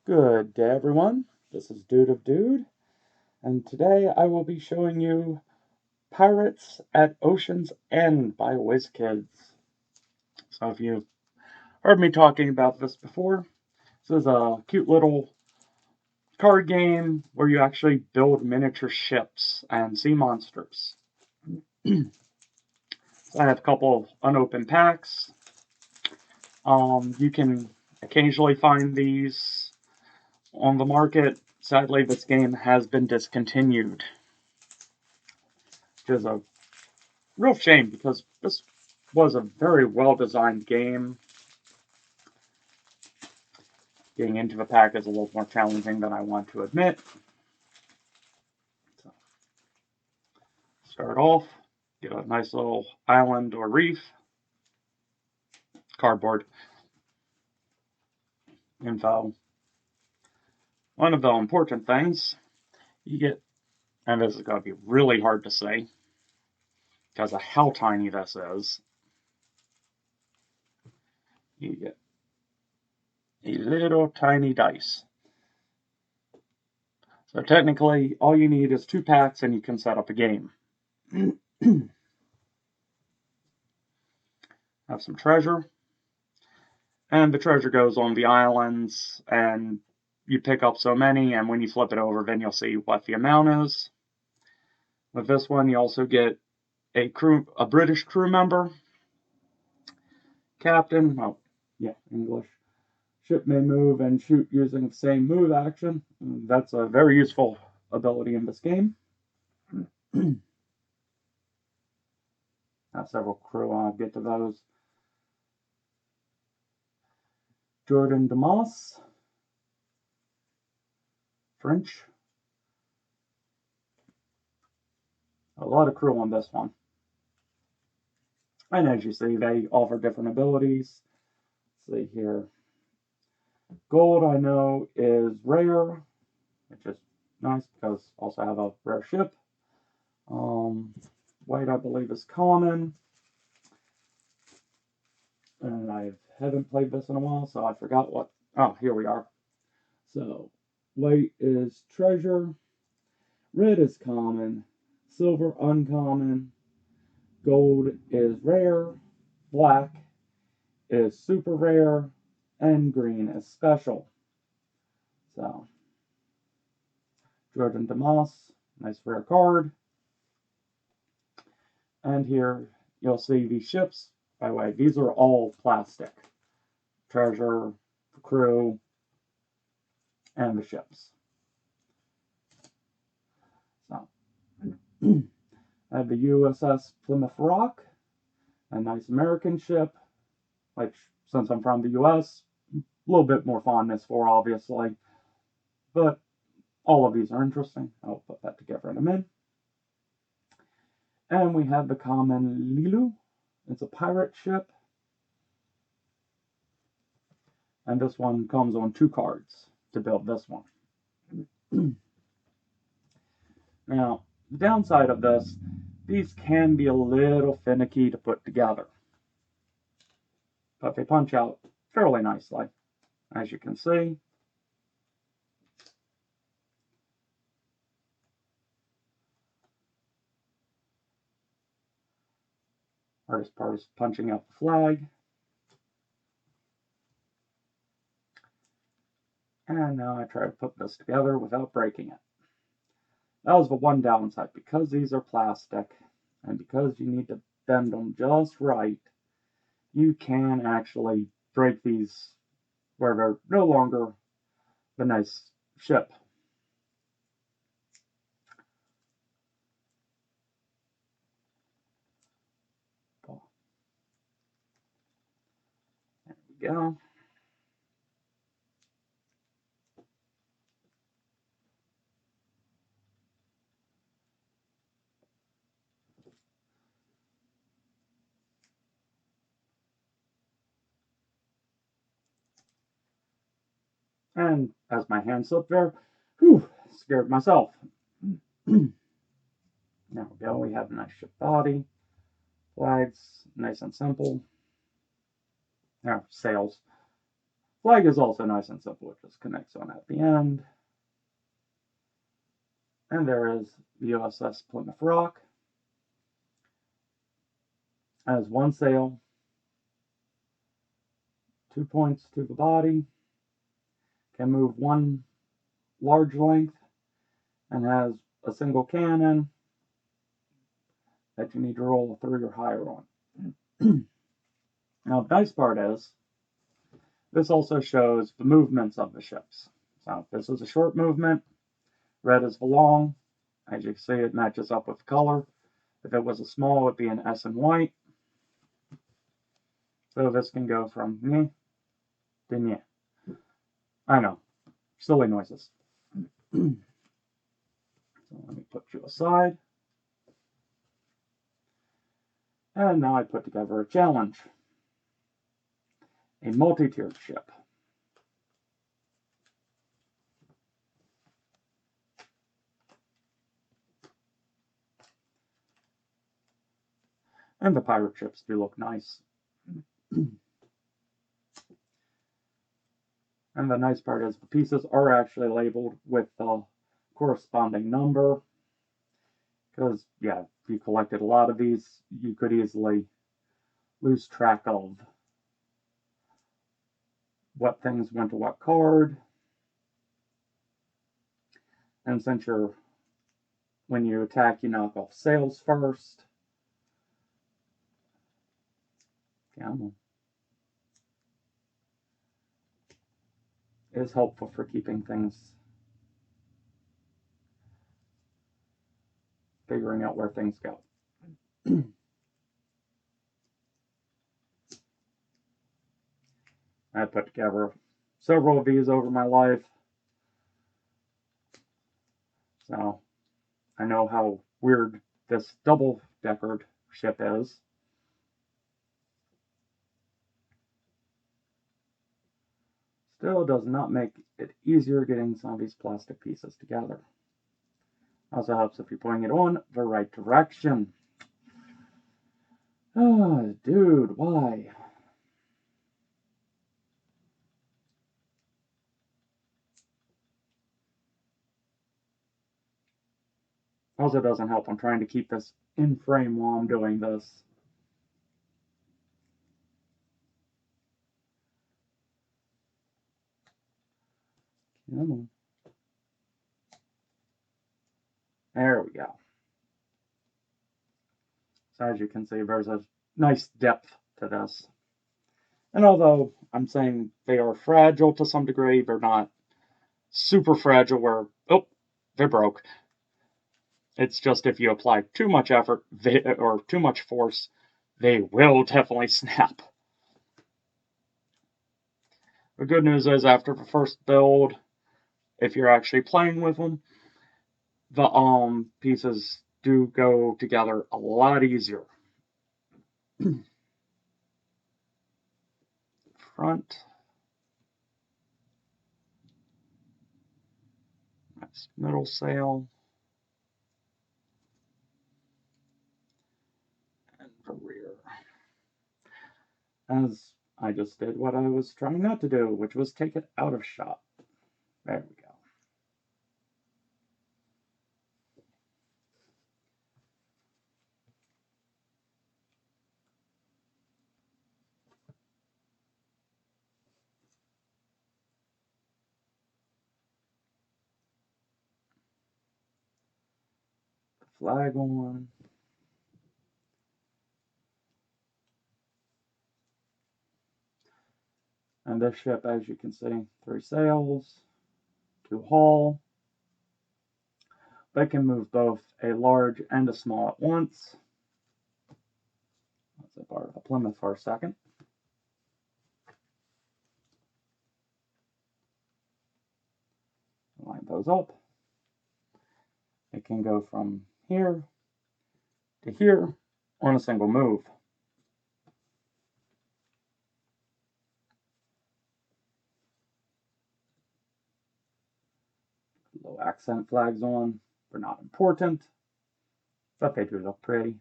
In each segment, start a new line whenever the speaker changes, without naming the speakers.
Good day, everyone. This is Dude of Dude, and today I will be showing you Pirates at Ocean's End by WizKids. So if you've heard me talking about this before, this is a cute little card game where you actually build miniature ships and sea monsters. So I have a couple of unopened packs. You can occasionally find these on the market. Sadly, this game has been discontinued, which is a real shame because this was a very well designed game. Getting into the pack is a little more challenging than I want to admit. So, start off, get a nice little island or reef, cardboard info. One of the important things you get, and this is going to be really hard to say because of how tiny this is, you get a little tiny dice. So technically, all you need is 2 packs and you can set up a game. Have some treasure. And the treasure goes on the islands, and you pick up so many, and when you flip it over, then you'll see what the amount is. With this one, you also get a British crew member, captain, oh, yeah, English. Ship may move and shoot using the same move action. That's a very useful ability in this game. Have several crew, I'll get to those. Jordan Damas, French. A lot of crew on this one. And as you see, they offer different abilities. Let's see here. Gold, I know, is rare, which is nice because I also have a rare ship. White, I believe, is common. And I haven't played this in a while, so I forgot what. Oh, here we are. So, white is treasure. Red is common. Silver, uncommon. Gold is rare. Black is super rare. And green is special. So, Jordan Damas, nice rare card. And here you'll see these ships. By the way, these are all plastic. Treasure, the crew, and the ships. So, I have the USS Plymouth Rock, a nice American ship, which, since I'm from the US, a little bit more fondness for, obviously. But all of these are interesting. I'll put that together in a minute. And we have the common Lilu. It's a pirate ship. And this one comes on 2 cards to build this one. Now, the downside of this, these can be a little finicky to put together. But they punch out fairly nicely, as you can see. Hardest part is punching out the flag. And now I try to put this together without breaking it. That was the one downside. Because these are plastic, and because you need to bend them just right, you can actually break these where they're no longer the nice ship. There we go. And as my hand slipped there, whew, scared myself. There we go. We have a nice ship body. Flags, nice and simple. Now, sails. Flag is also nice and simple. It just connects on at the end. And there is the USS Plymouth Rock. It has one sail, 2 points to the body, can move one large length, and has a single cannon that you need to roll a 3 or higher on. Now, the nice part is, this also shows the movements of the ships. So, if this is a short movement, red is the long. As you can see, it matches up with the color. If it was a small, it would be an S in white. So this can go from nyeh to nyeh. I know, silly noises. So let me put you aside. And now I put together a challenge. A multi-tiered ship. And the pirate ships do look nice. And the nice part is the pieces are actually labeled with the corresponding number. Because, yeah, if you collected a lot of these, you could easily lose track of what things went to what card. And since when you attack, you knock off sails first. Come on. It is helpful for keeping things, figuring out where things go. I put together several of these over my life. So I know how weird this double-deckered ship is. Still does not make it easier getting some of these plastic pieces together. Also helps if you're putting it on the right direction. Oh, dude, why? Also doesn't help. I'm trying to keep this in frame while I'm doing this. Come on. There we go. So as you can see, there's a nice depth to this. And although I'm saying they are fragile to some degree, they're not super fragile where, oh, they broke. It's just if you apply too much effort or too much force, they will definitely snap. The good news is after the first build, if you're actually playing with them, the pieces do go together a lot easier. Front. Nice middle sail. And the rear. As I just did what I was trying not to do, which was take it out of shot. There we go. Flag on. And this ship, as you can see, 3 sails, 2 hull. They can move both a large and a small at once. Let's say part of the Plymouth for a second. Line those up. It can go from here to here on a single move. Little accent flags on. They're not important, but they do look pretty.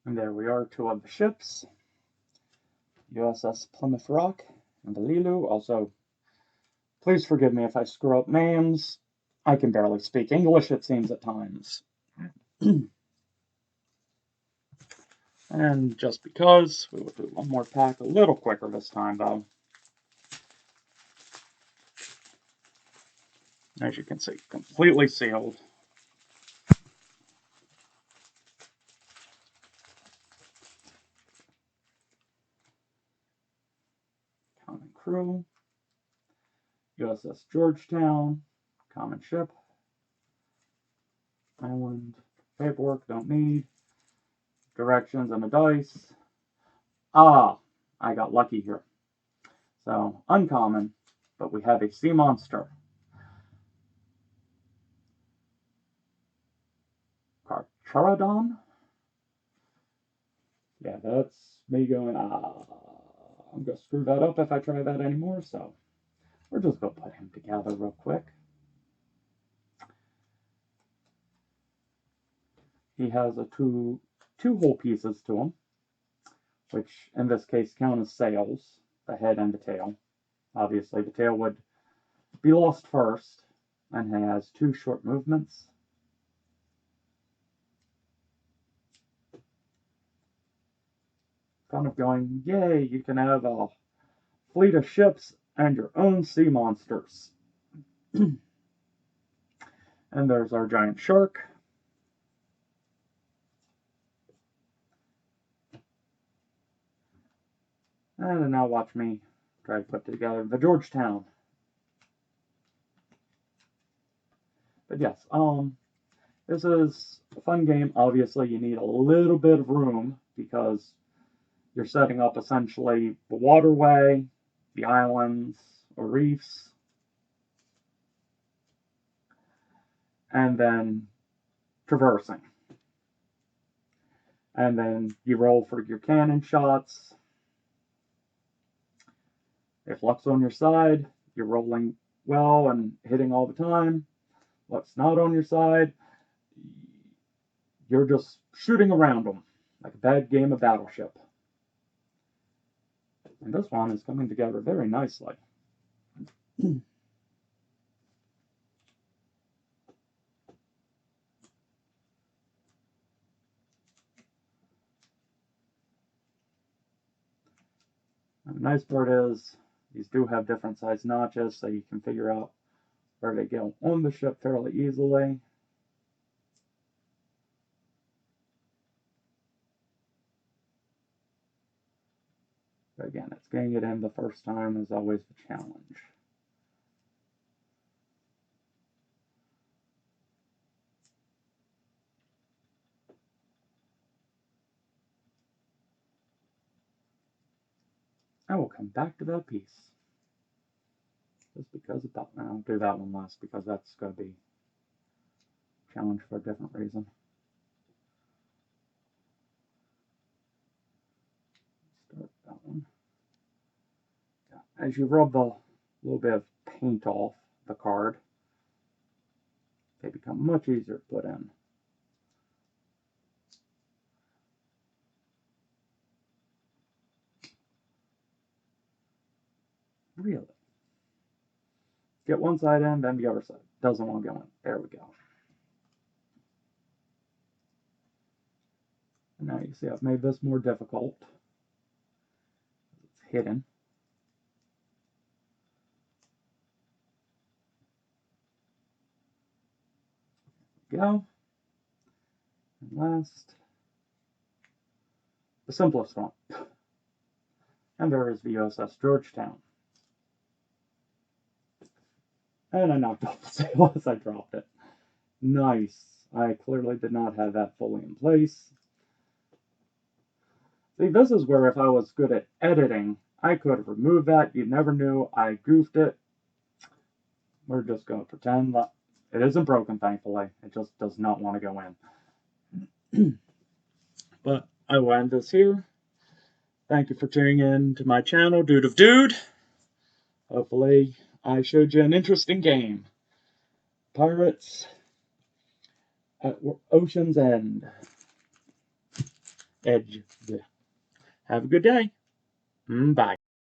And there we are, two of the ships. USS Plymouth Rock and the Lilu. Also, please forgive me if I screw up names. I can barely speak English, it seems, at times. And just because, we will do one more pack a little quicker this time, though. As you can see, completely sealed. Common crew. USS Georgetown. Common ship. Island. Paperwork, don't need. Directions and a dice. Ah, I got lucky here. So, uncommon, but we have a sea monster. Carcharodon? Yeah, that's me going, I'm going to screw that up if I try that anymore, so we're just going to put him together real quick. He has two whole pieces to him, which in this case count as sails, the head and the tail. Obviously, the tail would be lost first, and he has two short movements. Kind of going, yay, you can have a fleet of ships and your own sea monsters. And there's our giant shark. And now watch me try to put together the Georgetown. But yes, this is a fun game. Obviously, you need a little bit of room because you're setting up essentially the waterway, the islands or reefs, and then traversing. And then you roll for your cannon shots. If luck's on your side, you're rolling well and hitting all the time. Luck's not on your side, you're just shooting around them like a bad game of Battleship. And this one is coming together very nicely. And the nice part is these do have different size notches, so you can figure out where they go on the ship fairly easily. But again, it's getting it in the first time is always the challenge. I will come back to that piece. Just because of that. I'll do that one last because that's going to be a challenge for a different reason. Start that one. As you rub a little bit of paint off the card, they become much easier to put in. Really? Get one side in, then the other side. Doesn't want to go in. There we go. And now you see I've made this more difficult. It's hidden. There we go. And last, the simplest one. And there is the USS Georgetown. And I knocked off the sail as I dropped it. Nice. I clearly did not have that fully in place. See, this is where if I was good at editing, I could have removed that. You never knew I goofed it. We're just going to pretend that it isn't broken, thankfully. It just does not want to go in. But I will end this here. Thank you for tuning in to my channel, Dude of Dude. Hopefully, I showed you an interesting game. Pirates at Ocean's End. edge. Have a good day. Bye.